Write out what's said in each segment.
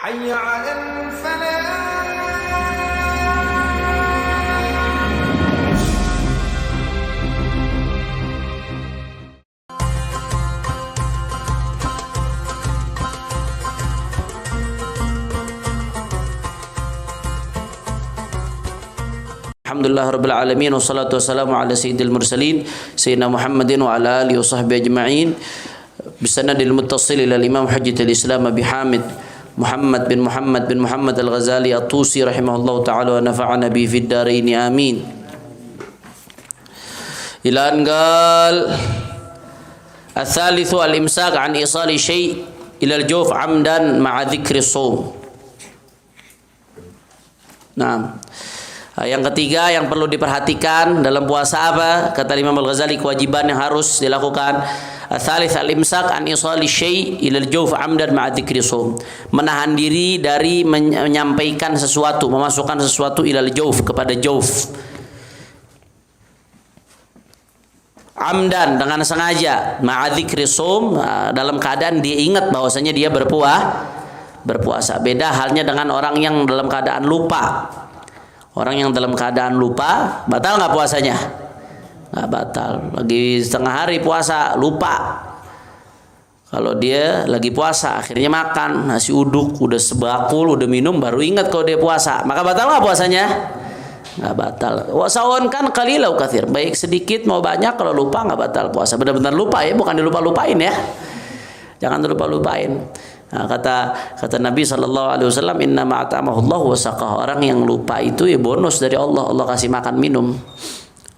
حي على الفلاح. Alhamdulillah rabbil alamin wassalatu wassalamu ala sayyidil mursalin sayyidina Muhammadin wa ala alihi washabbihi ajma'in bisanadil muttasil ila imam hujjatul islam Abi Hamid Muhammad bin Muhammad al-Ghazali at-Tusi rahimahullahu ta'ala wa nafa'ana bi fid dharain amin. Ila angal ats-tsalitsu al-imsak an isali syai' ila al-jawf 'amdan ma'a dzikri shaum. Nah, yang ketiga yang perlu diperhatikan dalam puasa apa? Kata Imam Al-Ghazali, kewajiban yang harus dilakukan. Ats-tsalits al-imsak an isali syai' ila al-jawf 'amdan ma'a dzikri shaum. Menahan diri dari menyampaikan sesuatu, memasukkan sesuatu ila al-jawf, kepada jawf. Amdan, dengan sengaja, ma'a dzikri shaum, dalam keadaan dia ingat bahwasanya dia berpuasa. Beda halnya dengan orang yang dalam keadaan lupa. Orang yang dalam keadaan lupa, batal nggak puasanya? Nggak batal. Lagi setengah hari puasa, lupa. Kalau dia lagi puasa, akhirnya makan nasi uduk, udah sebakul, udah minum, baru ingat kalau dia puasa, maka batal nggak puasanya? Nggak batal. Wasawan kan qalilau katsir, baik sedikit mau banyak, kalau lupa nggak batal puasa. Benar-benar lupa ya, bukan dilupa-lupain ya. Jangan lupa-lupain. Nah, kata Nabi SAW, inna ma'atamahullah wa saqah. Orang yang lupa itu ya bonus dari Allah. Allah kasih makan minum.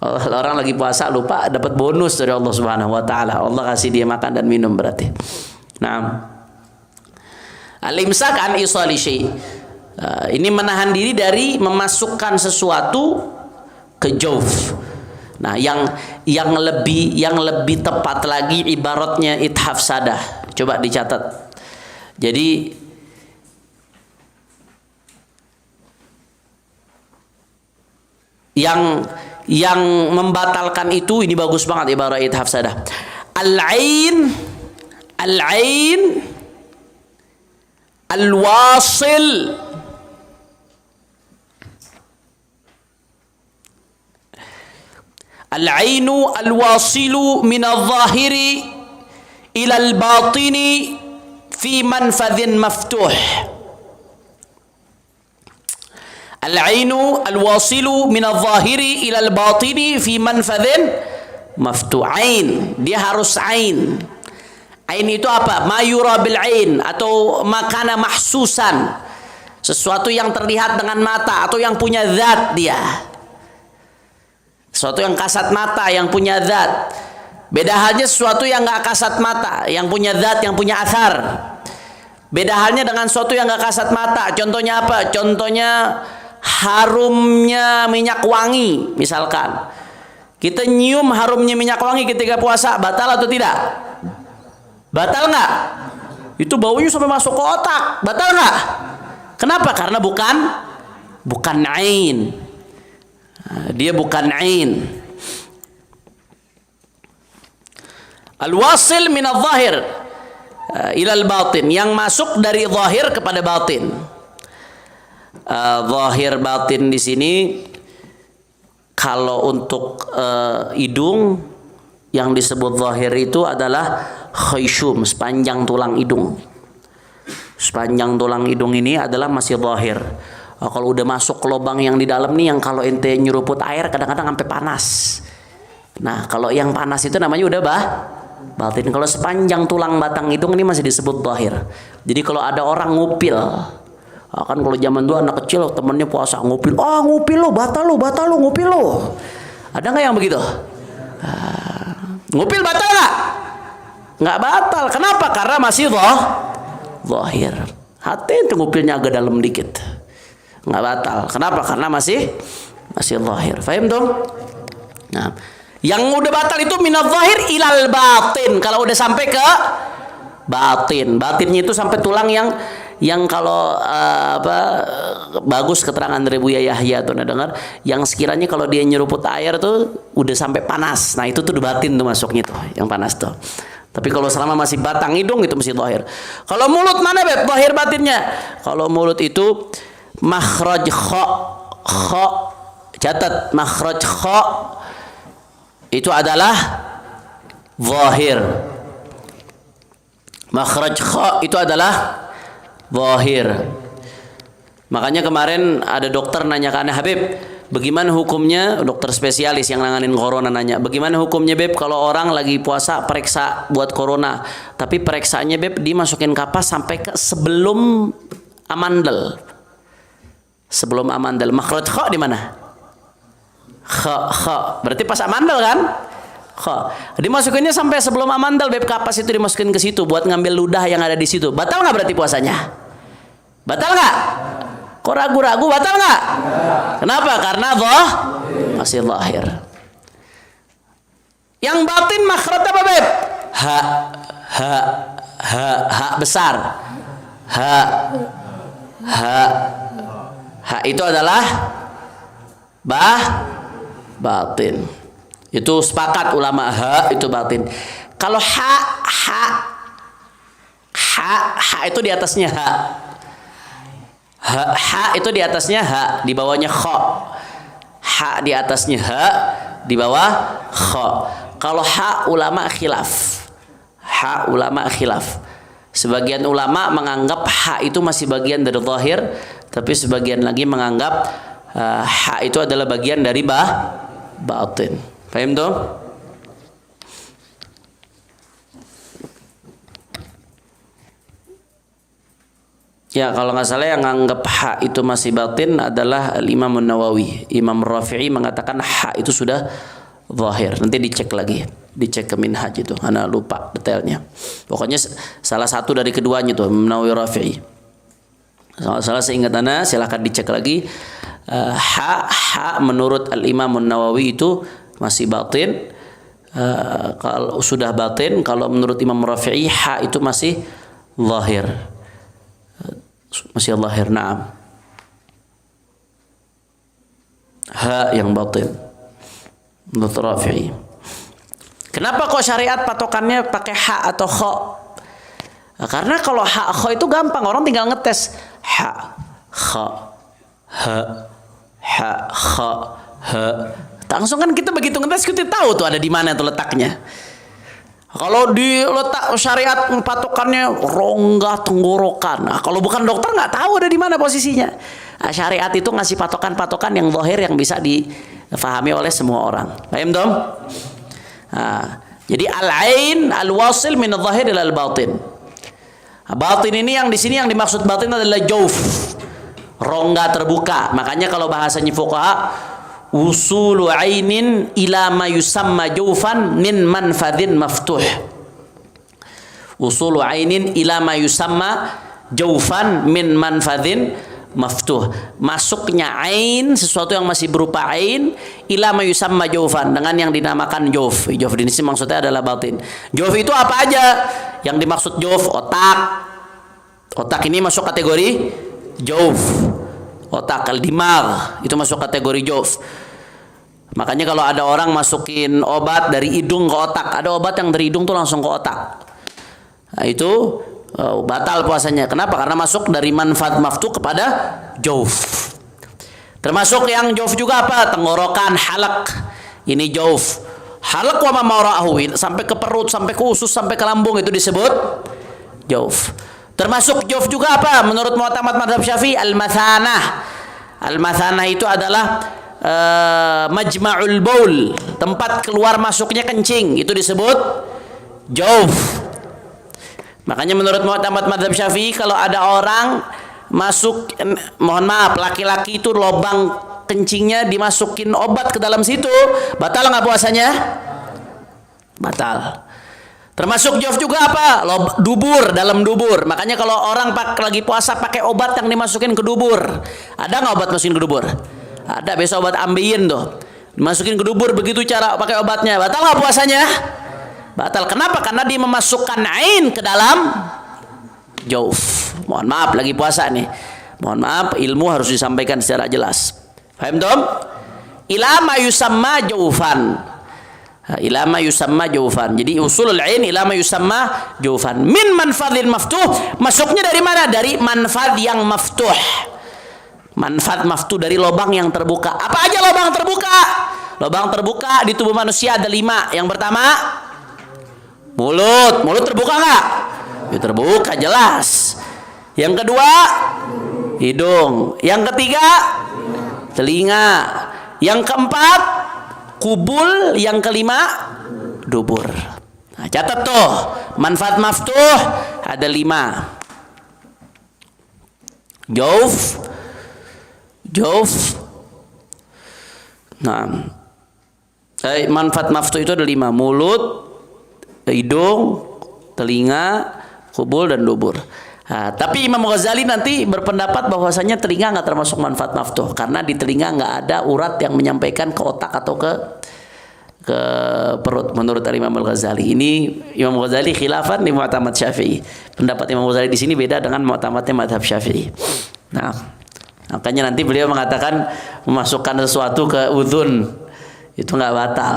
Orang lagi puasa lupa, dapat bonus dari Allah Subhanahu wa taala. Allah kasih dia makan dan minum berarti. Nah, al-imsak an isali syai'. Ini menahan diri dari memasukkan sesuatu ke jawf. Nah, yang lebih tepat lagi ibaratnya ithaf sadah. Coba dicatat. Jadi yang membatalkan itu, ini bagus banget ibarat ithaf sadah. Al-ain al-wasil al-ainu al-wasilu min al-zahiri ila al-batini fi manfadhin maftuh. Al-ainu al-wasilu min al-zahiri ila al-batini fi manfadhin maftuh. Ain, dia harus ain. Ain itu apa? Ma yura bil ain, atau makana mahsusan, sesuatu yang terlihat dengan mata atau yang punya zat dia. Sesuatu yang kasat mata, yang punya zat. Beda halnya sesuatu yang nggak kasat mata, yang punya zat, yang punya athar. Beda halnya dengan sesuatu yang nggak kasat mata. Contohnya apa? Contohnya harumnya minyak wangi, misalkan. Kita nyium harumnya minyak wangi ketika puasa, batal atau tidak? Batal nggak? Itu baunya sampai masuk ke otak, batal nggak? Kenapa? Karena bukan ain. Dia bukan ain. Al-wasil min al-zahir ila al-batin, yang masuk dari zahir kepada batin. Zahir batin di sini kalau untuk hidung yang disebut zahir itu adalah khayshum, sepanjang tulang hidung. Sepanjang tulang hidung ini adalah masih zahir. Kalau udah masuk ke lubang yang di dalam nih, yang kalau ente nyeruput air kadang-kadang sampai panas. Nah, kalau yang panas itu namanya udah batin. Kalau sepanjang tulang batang hidung ini masih disebut zahir. Jadi kalau ada orang ngupil, kan kalau zaman dulu anak kecil temennya puasa ngupil, ngupil lo, batal lo, ngupil lo. Ada nggak yang begitu? Ngupil batal nggak? Nggak batal. Kenapa? Karena masih zahir. Hati itu ngupilnya agak dalam dikit, nggak batal. Kenapa? Karena masih zahir. Faham dong? Nah, yang udah batal itu minadz zahir ilal batin. Kalau udah sampai ke batinnya itu sampai tulang yang kalau bagus keterangan dari Buya Yahya tuh dengar, yang sekiranya kalau dia nyeruput air tuh udah sampai panas. Nah, itu tuh di batin tuh masuknya tuh, yang panas tuh. Tapi kalau selama masih batang hidung itu masih zahir. Kalau mulut mana zahir batinnya? Kalau mulut itu makhraj kha, kha, catat makhraj kha itu adalah zahir. Makhraj kha itu adalah zahir. Makanya kemarin ada dokter nanya ke Anda, Habib, bagaimana hukumnya, dokter spesialis yang nanganin corona nanya, bagaimana hukumnya Beb kalau orang lagi puasa periksa buat corona, tapi periksaannya Beb dimasukin kapas sampai ke sebelum amandel. Sebelum amandel. Makhraj kha di mana? Kha. Berarti pas amandel kan? Kha. Dimasukinnya sampai sebelum amandel Beb, kapas itu dimasukin ke situ buat ngambil ludah yang ada di situ. Batal nggak berarti puasanya? Batal nggak? Kok ragu-ragu, batal nggak? Kenapa? Karena masih zahir. Yang batin makhraj apa Beb? Ha besar. Ha itu adalah batin. Itu sepakat ulama, ha itu batin. Kalau ha itu di atasnya ha. Ha itu di atasnya ha, di bawahnya kha. Ha di atasnya ha, di bawah kha. Kalau ha ulama khilaf. Ha ulama khilaf. Sebagian ulama menganggap ha itu masih bagian dari zahir, tapi sebagian lagi menganggap ha itu adalah bagian dari batin. Paham tuh? Ya, kalau nggak salah yang nganggap ha itu masih batin adalah Imam Nawawi. Imam Rafi'i mengatakan ha itu sudah zahir. Nanti dicek lagi, dicek ke Minhaj itu. Ana lupa detailnya. Pokoknya salah satu dari keduanya tuh, Imam Nawawi, Rafi'i. Salah seingat ana, silakan dicek lagi. Ha menurut Al-Imam Nawawi itu masih batin. Kalau sudah batin, kalau menurut Imam Rafi'i ha itu masih zahir. Masih zahir, na'am. Ha yang batin menurut Rafi'i. Kenapa kok syariat patokannya pakai ha atau kha? Karena kalau ha kha itu gampang, orang tinggal ngetes ha kha ha ha kha ha. Langsung kan kita begitu ngetes kita tahu tuh ada di mana tuh letaknya. Kalau di letak syariat patokannya rongga tenggorokan. Nah, kalau bukan dokter nggak tahu ada di mana posisinya. Nah, syariat itu ngasih patokan-patokan yang zahir yang bisa difahami oleh semua orang. Paham dong? Nah, jadi al-ain al-wasil min al-zahir ila al-batin. Nah, batin ini yang di sini yang dimaksud batin adalah jauf. Rongga terbuka. Makanya kalau bahasanya fuqaha usulu ainin ila ma yusamma jaufan min manfadhin maftuh. Usulu ainin ila ma yusamma jaufan min manfadhin maftuh. Masuknya ain, sesuatu yang masih berupa ain, ila ma yusamma jaufan, dengan yang dinamakan jauf. Jauf di sini maksudnya adalah batin. Jauf itu apa aja? Yang dimaksud jauf, otak. Otak ini masuk kategori jauf. Otak al-dimag itu masuk kategori jauf. Makanya kalau ada orang masukin obat dari hidung ke otak, ada obat yang dari hidung tuh langsung ke otak. Nah, itu batal puasanya. Kenapa? Karena masuk dari manfaat maftuh kepada jauf. Termasuk yang jauf juga apa? Tenggorokan, halak. Ini jauf. Halak wa ma ma'ra'ahu, sampai ke perut, sampai ke usus, sampai ke lambung, itu disebut jauf. Termasuk jauf juga apa? Menurut mu'tamad mazhab Syafi'i al-mathanah. Al-mathanah itu adalah majma'ul baul, tempat keluar masuknya kencing, itu disebut jauf. Makanya menurut mu'tamad mazhab Syafi'i kalau ada orang masuk, mohon maaf, laki-laki itu lubang kencingnya dimasukin obat ke dalam situ, batal nggak puasanya? Batal. Termasuk jauf juga apa? Dubur, dalam dubur. Makanya kalau orang lagi puasa pakai obat yang dimasukin ke dubur. Ada nggak obat masukin ke dubur? Ada, biasa obat ambeien tuh. Dimasukin ke dubur, begitu cara pakai obatnya. Batal nggak puasanya? Batal. Kenapa? Karena dia memasukkan ain ke dalam jauf. Mohon maaf, lagi puasa nih. Mohon maaf, ilmu harus disampaikan secara jelas. Paham dong? Ila ma yusamma jaufan. ila ma yusamma jawfan. Jadi usulul ain ila ma yusamma jawfan. Min manfadhin maftuh, masuknya dari mana? Dari manfad yang maftuh. Manfad maftuh dari lubang yang terbuka. Apa aja lubang terbuka? Lubang terbuka di tubuh manusia ada 5. Yang pertama, mulut. Mulut terbuka nggak? Ya, terbuka jelas. Yang kedua, hidung. Yang ketiga, telinga. Yang keempat, kubul. Yang kelima, dubur. Nah, catat tuh, manfaat maftuh ada 5. Jauf. Nah, manfaat maftuh itu ada 5. Mulut, hidung, telinga, kubul, dan dubur. Nah, tapi Imam Ghazali nanti berpendapat bahwasanya telinga nggak termasuk manfaat maftuh karena di telinga nggak ada urat yang menyampaikan ke otak atau ke perut menurut Imam Ghazali. Ini Imam Ghazali khilafan di Mu'tamad Syafi'i. Pendapat Imam Ghazali di sini beda dengan Mu'tamadnya mazhab Syafi'i. Nah, makanya nanti beliau mengatakan memasukkan sesuatu ke udhun itu nggak batal.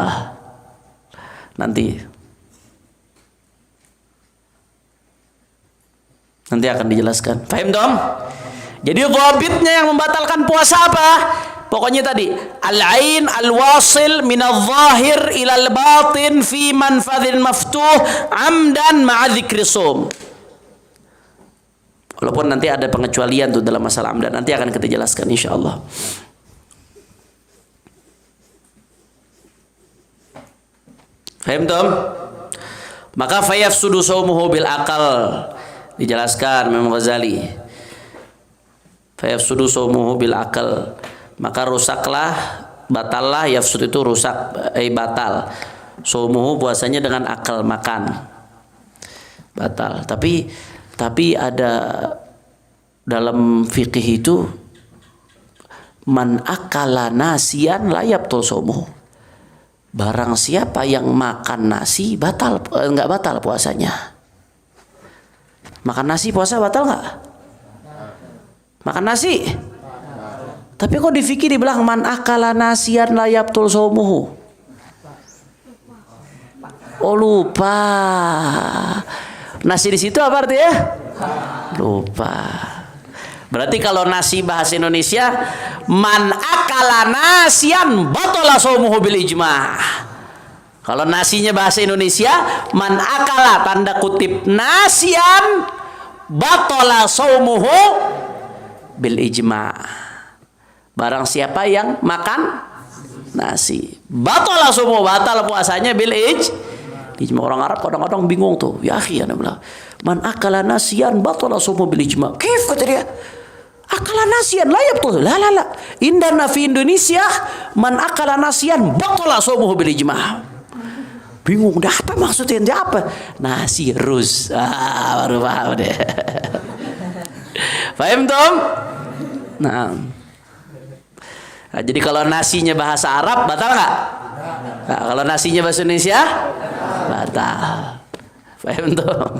Nanti akan dijelaskan. Paham dong? Jadi dhabitnya yang membatalkan puasa apa? Pokoknya tadi al-ain al-wasil min al-zahir ila al-batin fi manfadhin maftuh amdan ma'a dzikri shaum. Walaupun nanti ada pengecualian tuh dalam masalah amdan, nanti akan kita jelaskan insyaallah. Paham dong? Maka fayafsudu shaumuhu bil aqal. Dijelaskan Imam Ghazali. Fayafsudu shaumuhu bil aqal. Maka rusaklah, batallah, yafsud itu rusak, batal. Shaumuhu puasanya dengan akal, makan. Batal. Tapi ada dalam fikih itu man akala nasian la yabtul shaumuhu. Barang siapa yang makan nasi enggak batal puasanya. Makan nasi puasa batal nggak? Makan nasi. Tapi kok di fikih dibilang man akala nasian la yabtul shaumuhu. Oh lupa. Nasi di situ apa artinya? Lupa. Berarti kalau nasi bahasa Indonesia man akala nasian batala shaumuhu bil ijma'. Kalau nasinya bahasa Indonesia, man akala tanda kutip nasian batala shaumuhu bil ijma'. Barang siapa yang makan nasi, batala shaumuhu, batal puasanya bil ijma'. Orang Arab kadang-kadang bingung tuh. Ya akhi, ana bilang, man akala nasian batala shaumuhu bil ijma'. Kif kata dia? Akala nasian la yabtul. La. Indana fi Indonesia man akala nasian batala shaumuhu bil ijma'. Bingung, dah apa maksudnya? Dia apa? Nasi rus. Baru paham deh. Paham Tom? Nah, jadi kalau nasinya bahasa Arab batal nggak? Nah, kalau nasinya bahasa Indonesia batal. Paham Tom?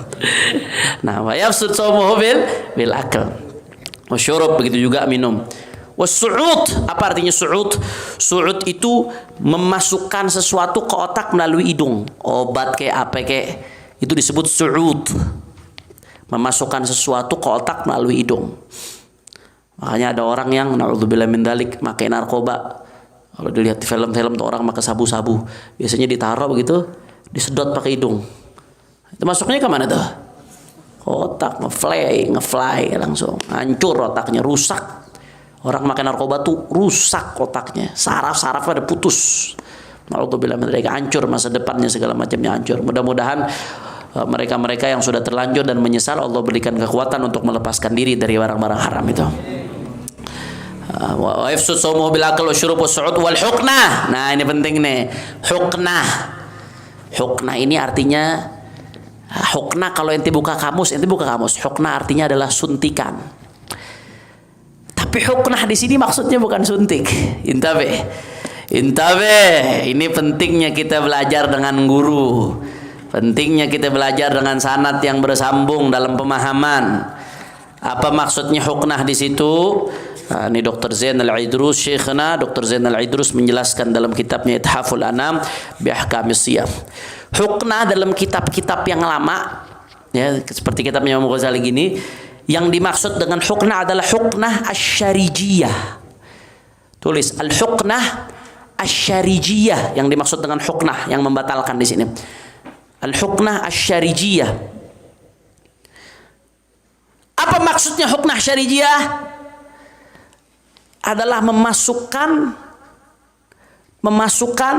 Nah, yafsud shaumuhu bil akal. Wasyurub, begitu juga minum. Wasu'ud, apa artinya su'ud? Su'ud itu memasukkan sesuatu ke otak melalui hidung. Obat kayak apa kayak itu disebut su'ud. Memasukkan sesuatu ke otak melalui hidung. Makanya ada orang yang na'udzubillah min dzalik pakai narkoba. Kalau dilihat di film-film tuh orang pakai sabu-sabu, biasanya ditaruh begitu, disedot pakai hidung. Itu masuknya ke mana tuh? Otak ngefly langsung. Hancur otaknya, rusak. Orang makan narkoba tuh rusak otaknya, saraf-sarafnya ada putus. Na'udzubillah min dzalik, hancur masa depannya, segala macamnya hancur. Mudah-mudahan mereka-mereka yang sudah terlanjur dan menyesal, Allah berikan kekuatan untuk melepaskan diri dari barang-barang haram itu. Wa yafsud shaumuhu bil akal wa syurub wa su'ud wal huknah. Nah, ini penting nih. Huknah. Huknah ini artinya, huknah kalau ente buka kamus. Huknah artinya adalah suntikan. Tapi huknah di sini maksudnya bukan suntik. Intabe. Ini pentingnya kita belajar dengan guru. Pentingnya kita belajar dengan sanad yang bersambung dalam pemahaman. Apa maksudnya huknah di situ? Ini Dr. Zainal Aidrus, Syekhna Dr. Zainal Aidrus menjelaskan dalam kitabnya Ithaful Anam bi Ahkamis Siyam. Huknah dalam kitab-kitab yang lama, ya seperti kitabnya Imam Ghazali gini, yang dimaksud dengan huknah adalah huknah asy-syarijiyah. Tulis al-huknah asy-syarijiyah, yang dimaksud dengan huknah yang membatalkan di sini. Al-huknah asy-syarijiyah. Apa maksudnya huknah syarijiyah? Adalah memasukkan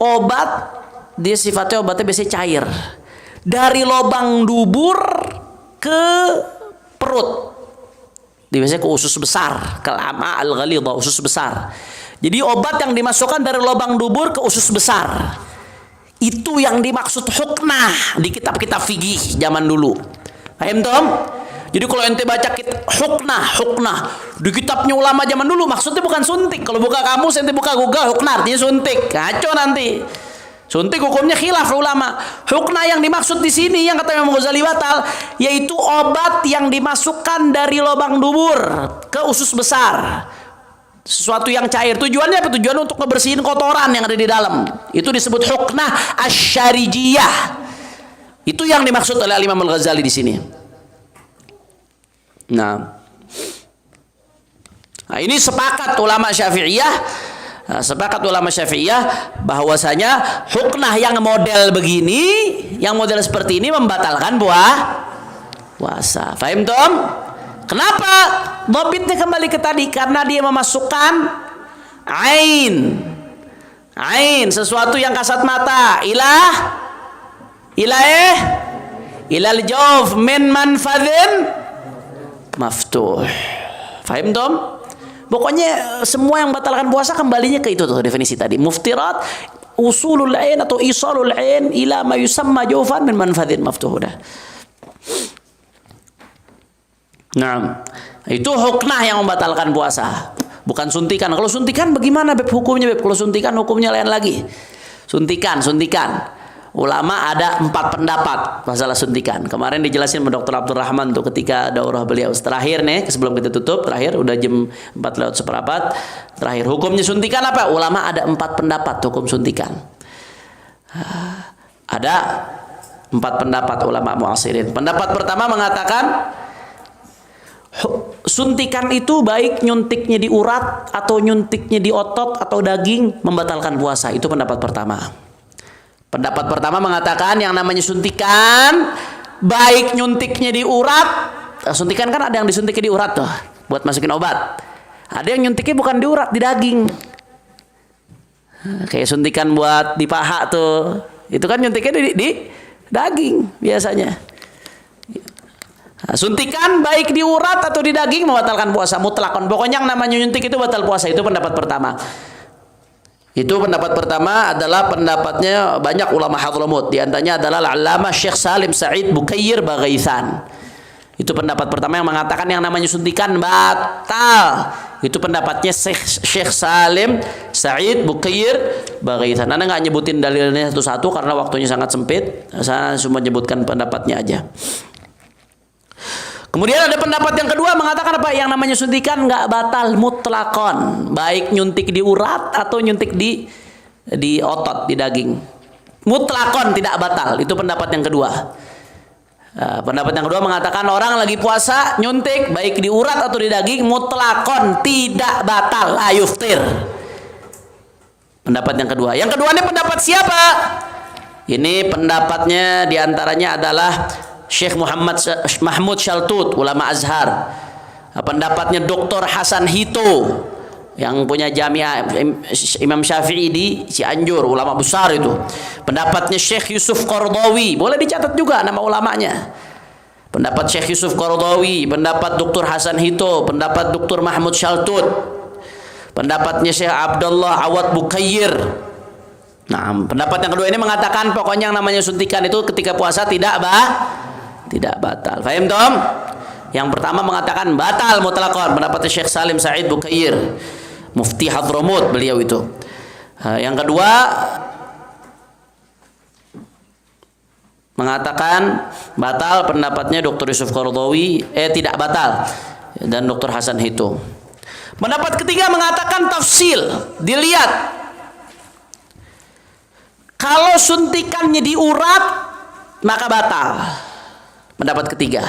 obat, dia sifatnya obatnya biasanya cair, dari lubang dubur ke perut. Biasanya ke usus besar, ke al-ama al-ghalidha, usus besar. Jadi obat yang dimasukkan dari lubang dubur ke usus besar. Itu yang dimaksud huknah di kitab-kitab fikih zaman dulu. Paham Tom? Jadi kalau ente baca huknah di kitabnya ulama zaman dulu, maksudnya bukan suntik. Kalau buka kamus ente buka Google huknah artinya suntik. Kacau nanti. Suntik hukumnya khilaf ulama. Huknah yang dimaksud di sini yang kata Imam Ghazali batal, yaitu obat yang dimasukkan dari lubang dubur ke usus besar. Sesuatu yang cair. Tujuannya apa? Tujuan untuk ngebersihin kotoran yang ada di dalam. Itu disebut huknah asy-syarijiyah. Itu yang dimaksud oleh Imam Al-Ghazali di sini. Nah, ini sepakat ulama Syafi'iyah, bahwasanya huknah yang model begini, yang model seperti ini membatalkan puasa. Fahim Tom? Kenapa? Dhabitnya kembali ke tadi, karena dia memasukkan ain, sesuatu yang kasat mata, ilal jawf min manfadhin maftuh. Fahim Tom? Pokoknya semua yang batalkan puasa kembalinya ke itu tuh definisi tadi. Muftirat usulul ain atau isalul ain ila ma yusamma jawfan min manfadhin maftuh. Nah, itu huknah yang membatalkan puasa, bukan suntikan. Kalau suntikan bagaimana Beb hukumnya Beb? Kalau suntikan hukumnya lain lagi. Suntikan. Ulama ada 4 pendapat masalah suntikan. Kemarin dijelasin sama Dr. Abdul Rahman tuh ketika daurah beliau terakhir nih, sebelum kita tutup terakhir udah jam 4:04. Terakhir hukumnya suntikan apa? Ulama ada 4 pendapat hukum suntikan. Ada 4 pendapat ulama muasirin. Pendapat pertama mengatakan suntikan itu baik nyuntiknya di urat atau nyuntiknya di otot atau daging membatalkan puasa. Itu pendapat pertama. Pendapat pertama mengatakan yang namanya suntikan baik nyuntiknya di urat. Suntikan kan ada yang disuntiknya di urat tuh buat masukin obat. Ada yang nyuntiknya bukan di urat, di daging. Kayak suntikan buat di paha tuh. Itu kan nyuntiknya di daging biasanya. Suntikan baik di urat atau di daging membatalkan puasa mutlakon. Pokoknya yang namanya nyuntik itu batal puasa. Itu pendapat pertama. Itu pendapat pertama adalah pendapatnya banyak ulama Hadramut. Di antaranya adalah Al-Allamah Syekh Salim Sa'id Bukayyir Baghaithan. Itu pendapat pertama yang mengatakan yang namanya suntikan batal. Itu pendapatnya Syekh Salim Sa'id Bukayyir Baghaithan. Anda nggak nyebutin dalilnya satu-satu karena waktunya sangat sempit. Saya cuma menyebutkan pendapatnya aja. Kemudian ada pendapat yang kedua mengatakan apa? Yang namanya suntikan nggak batal mutlakon, baik nyuntik di urat atau nyuntik di otot, di daging. Mutlakon tidak batal. Itu pendapat yang kedua. Pendapat yang kedua mengatakan orang lagi puasa nyuntik baik di urat atau di daging mutlakon tidak batal, la yuftir. Pendapat yang kedua. Yang kedua ini pendapat siapa? Ini pendapatnya diantaranya adalah Syekh Muhammad Mahmud Shaltut, ulama Azhar. Pendapatnya Dr. Hasan Hito yang punya Jamiah Imam Syafi'i di Cianjur, ulama besar itu. Pendapatnya Syekh Yusuf Qaradawi, boleh dicatat juga nama ulamanya. Pendapat Syekh Yusuf Qaradawi, pendapat Dr. Hasan Hito, pendapat Dr. Mahmud Shaltut, pendapatnya Syekh Abdullah Awad Bukayyir. Nah, pendapat yang kedua ini mengatakan pokoknya yang namanya suntikan itu ketika puasa tidak batal. Fahim Tom? Yang pertama mengatakan batal mutlakon, pendapatnya Syekh Salim Sa'id Bukayyir, Mufti Hadramut beliau itu. Yang kedua mengatakan batal, pendapatnya Dr. Yusuf Qaradawi, tidak batal. dan Dr. Hasan Hito. Pendapat ketiga mengatakan tafsil, dilihat. Kalau suntikannya di urat, maka batal. Pendapat ketiga.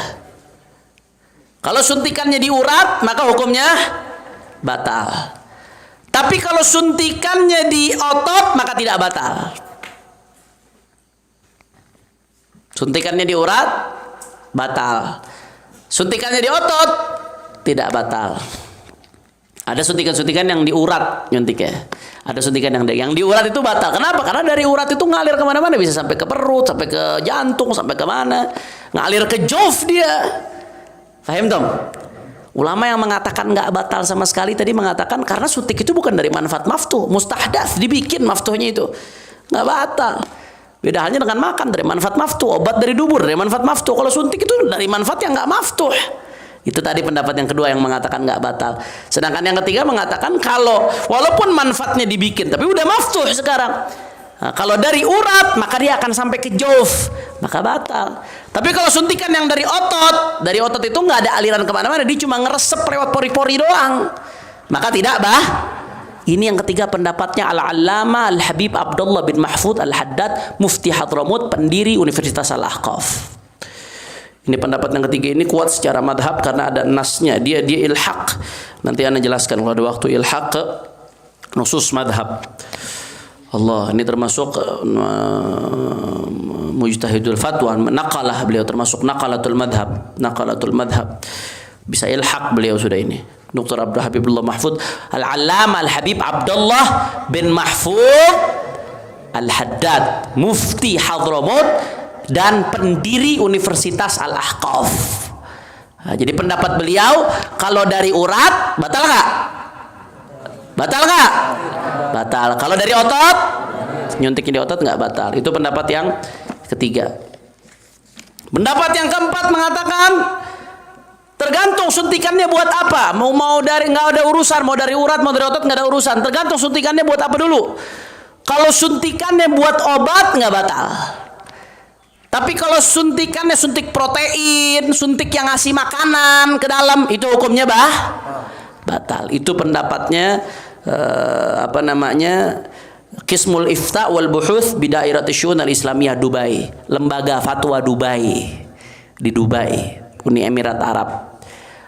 Kalau suntikannya di urat, maka hukumnya batal. Tapi kalau suntikannya di otot, maka tidak batal. Suntikannya di urat, batal. Suntikannya di otot, tidak batal. Ada suntikan-suntikan yang di urat nyuntiknya. Ada suntikan yang di urat itu batal. Kenapa? Karena dari urat itu ngalir kemana-mana, bisa sampai ke perut, sampai ke jantung, sampai ke mana, ngalir ke jof dia. Paham dong? Ulama yang mengatakan nggak batal sama sekali tadi mengatakan karena suntik itu bukan dari manfaat maftuh, mustahdath, dibikin maftuhnya itu, nggak batal. Beda halnya dengan makan, dari manfaat maftuh, obat dari dubur dari manfaat maftuh. Kalau suntik itu dari manfaat yang nggak maftuh. Itu tadi pendapat yang kedua yang mengatakan nggak batal. Sedangkan yang ketiga mengatakan kalau walaupun manfaatnya dibikin, tapi udah maftuh sekarang. Nah, kalau dari urat maka dia akan sampai ke jauf, maka batal. Tapi kalau suntikan yang dari otot itu nggak ada aliran kemana-mana, dia cuma ngeresep lewat pori-pori doang, maka tidak Ini yang ketiga pendapatnya Al-Allamah Al-Habib Abdullah bin Mahfud Al-Haddad, Mufti Hadramut, pendiri Universitas Al-Ahqaf. Ini pendapat yang ketiga, ini kuat secara madhab karena ada nasnya. Dia ilhaq. Nanti Anda jelaskan kalau ada waktu, ilhaq ke nusus madhab. Allah, ini termasuk mujtahidul fatwa, naqalah beliau, termasuk naqalatul madhab. Bisa ilhaq beliau sudah ini. Dr. Abdul Habibullah Mahfud Al-Allamah Al-Habib Abdullah bin Mahfud Al-Haddad, Mufti Hadramut dan pendiri Universitas Al-Ahqaf. Nah, jadi pendapat beliau kalau dari urat batal nggak? Batal. Kalau dari otot, nyuntiknya di otot nggak batal. Itu pendapat yang ketiga. Pendapat yang keempat mengatakan tergantung suntikannya buat apa. Mau dari nggak ada urusan, mau dari urat, mau dari otot nggak ada urusan. Tergantung suntikannya buat apa dulu. Kalau suntikannya buat obat nggak batal. Tapi kalau suntikannya suntik protein, suntik yang ngasih makanan ke dalam, itu hukumnya batal. Itu pendapatnya Qismul Ifta wal Buhuth bi Dairati Syu'un Al-Islamiyah Dubai, lembaga fatwa Dubai di Dubai, Uni Emirat Arab.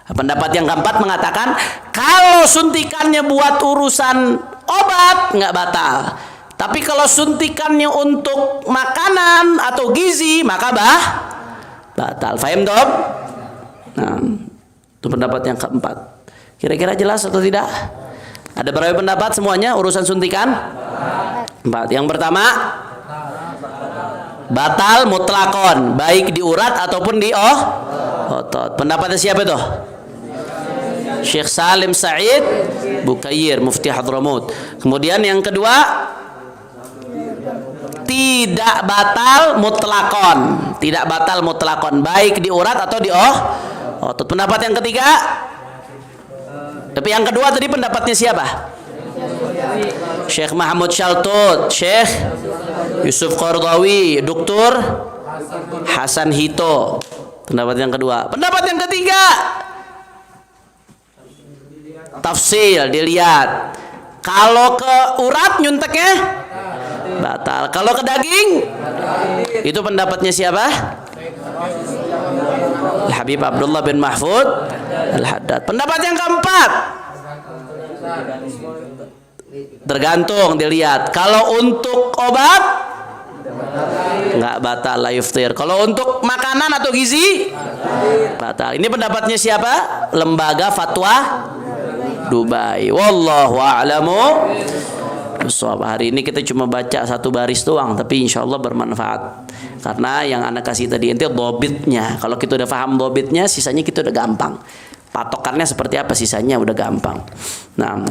Pendapat yang keempat mengatakan kalau suntikannya buat urusan obat nggak batal. Tapi kalau suntikannya untuk makanan atau gizi maka batal. Faham dong? Nah, itu pendapat yang keempat. Kira-kira jelas atau tidak? Ada berapa pendapat semuanya urusan suntikan? 4. Yang pertama, batal mutlakon, baik di urat ataupun di otot. Pendapatnya siapa itu? Syekh Salim Said Bukair, Mufti Hadramut. Kemudian yang kedua, tidak batal mutlakon, baik di urat atau di otot. Pendapat yang ketiga, tapi yang kedua tadi pendapatnya siapa? Syekh Mahmud Shaltut, Syekh Yusuf Qardawi, Dr. Hasan Hito. Pendapat yang kedua. Pendapat yang ketiga, tafsil, dilihat. Kalau ke urat nyunteknya batal. Kalau ke daging, itu pendapatnya siapa? Al-Habib Abdullah bin Mahfud Al-Haddad. Pendapat yang keempat, tergantung, dilihat. Kalau untuk obat nggak batal, la yuftir. Kalau untuk makanan atau gizi batal. Ini pendapatnya siapa? Lembaga Fatwa Dubai. Wallahu a'lamu. Hari ini kita cuma baca satu baris doang, tapi insya Allah bermanfaat. Karena yang anak kasih tadi itu dobitnya. Kalau kita udah paham dobitnya, sisanya kita udah gampang. Patokannya seperti apa, sisanya udah gampang. Nah,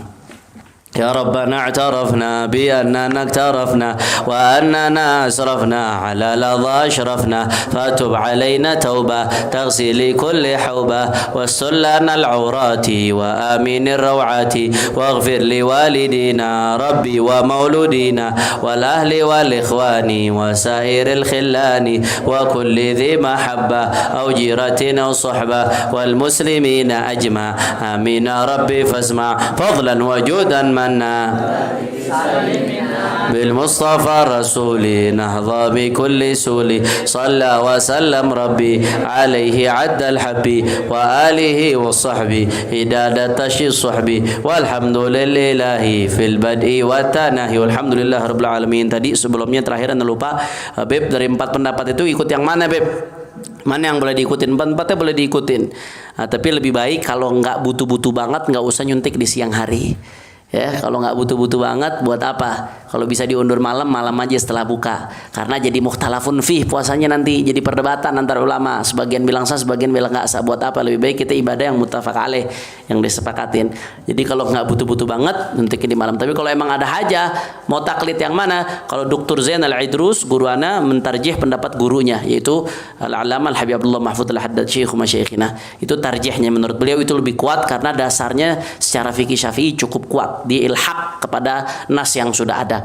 يا ربنا اعترفنا بأننا اقترفنا وأننا أسرفنا على لظى أشرفنا فتب علينا توبة تغسل كل حوبة واستر لنا العورات وآمن الروعات واغفر لوالدينا ربي ومولودينا والأهل والإخوان وسائر الخلان وكل ذي محبة أو جيرة أو صحبة والمسلمين أجمع آمين ربي فاسمع فضلا وجودا منا بالمصطفى الرسول نهضى بكل سول صلى وسلم ربي عليه عد الحب وآله والصحب هداد تشي الصحب والحمد لله في البدء والتناهي والحمد لله رب العالمين. Tadi sebelumnya terakhir anda lupa Beb, dari 4 pendapat itu ikut yang mana Beb? Mana yang boleh diikutin? 4-4-nya boleh diikutin. Nah, tapi lebih baik kalau nggak butuh-butuh banget nggak usah nyuntik di siang hari. Ya, kalau nggak butuh-butuh banget buat apa? Kalau bisa diundur malam aja setelah buka. Karena jadi mukhtalafun fih, puasanya nanti jadi perdebatan antara ulama. Sebagian bilang sah, sebagian bilang nggak sah. Buat apa? Lebih baik kita ibadah yang muttafaq alaih, yang disepakatin. Jadi kalau nggak butuh-butuh banget, nantikin di malam. Tapi kalau emang ada hajah, mau taklid yang mana? Kalau Dr. Zain Al-Idrus, guru ana mentarjih pendapat gurunya, yaitu Al-Allamah Al-Habib Abdullah Mahfud Al-Haddad Syekh Masyayikhina. Itu tarjihnya menurut beliau itu lebih kuat karena dasarnya secara fikih Syafi'i cukup kuat. Di ilhaq kepada nas yang sudah ada.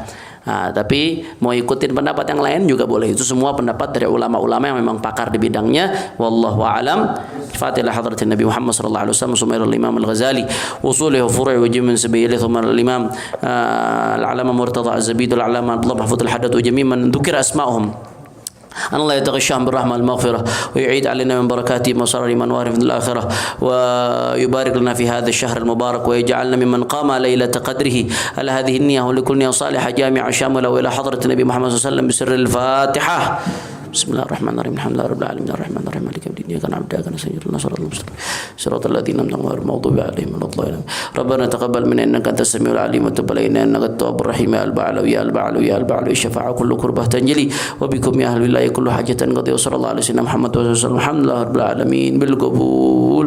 Nah, tapi mau ikutin pendapat yang lain juga boleh. Itu semua pendapat dari ulama-ulama yang memang pakar di bidangnya. Wallahu a'lam. Fatihah hadratin Nabi Muhammad sallallahu alaihi wasallam, sumairul Imam Al-Ghazali, usulih furu'i wa jimin sabili, thumma al-Imam Al-Alama Murtada Az-Zabid, Al-Alama Abdullah Mahfud Al-Haddad wa jami' man dzukira asma'uhum. Allah yataghashshahum birrahmah al-maghfirah wa yu'id 'alaina min barakatihi masarari man warif fil akhirah wa yubarik lana fi hadha ash-shahr al-mubarak wa yaj'alna mimman qama lailatal qadrihi ala hadhihi an-niyyah wa likulli salihah jami'a shamila wa ila hadrati Nabi Muhammad sallallahu alaihi wasallam bi sirril Fatihah. Bismillahirrahmanirrahim. Alhamdulillahi rabbil alamin arrahmanir rahim maliki yawmiddin iyyaka na'budu wa iyyaka nasta'in ihdinas siratal mustaqim siratal ladzina an'amta 'alaihim ghairil maghdubi 'alaihim waladdallin. Rabbana taqabbal minna innaka antas samiul 'alim wa tub 'alaina innaka at-tawwabur rahim. Ya al-ba'lu ya al-ba'lu ya al-ba'lu syafa'a kullu qurbah tanjali wa bikum ya ahlul wilayah kullu hajatan qad sallallahu alaihi wasallam Muhammad wa sallallahu alhamdulillahi rabbil alamin bil qabul.